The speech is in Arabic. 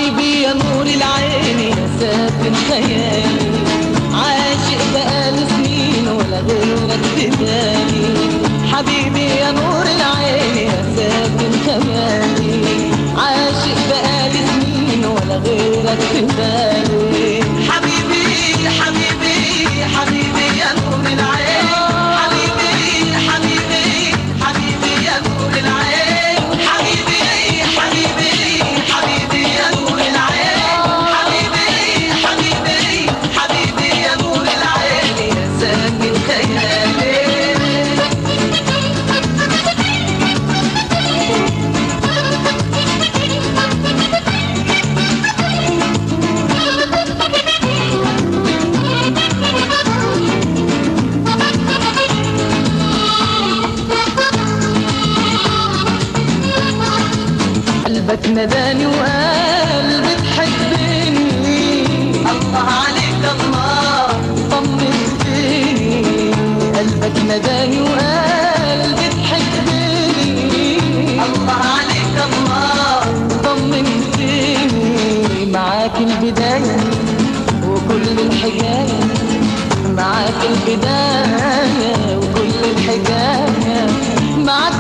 حبيبي يا نور العين يا ساكن خيالي، عاشق بقالي سنين ولا غيرك في بالي. حبيبي يا نور العين يا ساكن خيالي، عاشق بقالي سنين ولا غيرك في بالي. حبيبي حبيبي حبيبي يا نور العين، حبيبي حبيبي حبيبي يا نور العين، حبيبي حبيبي حبيبي يا نور العين، حبيبي حبيبي حبيبي يا نور العين يا ساكن خيالي. قلبك نداني وقال بتحبني، الله عليك الله طمنتني. قلبك نداني وقال بتحبني، الله عليك الله طمنتني. معاك البداية وكل الحكاية، معاك البداية وكل الحكاية، معاك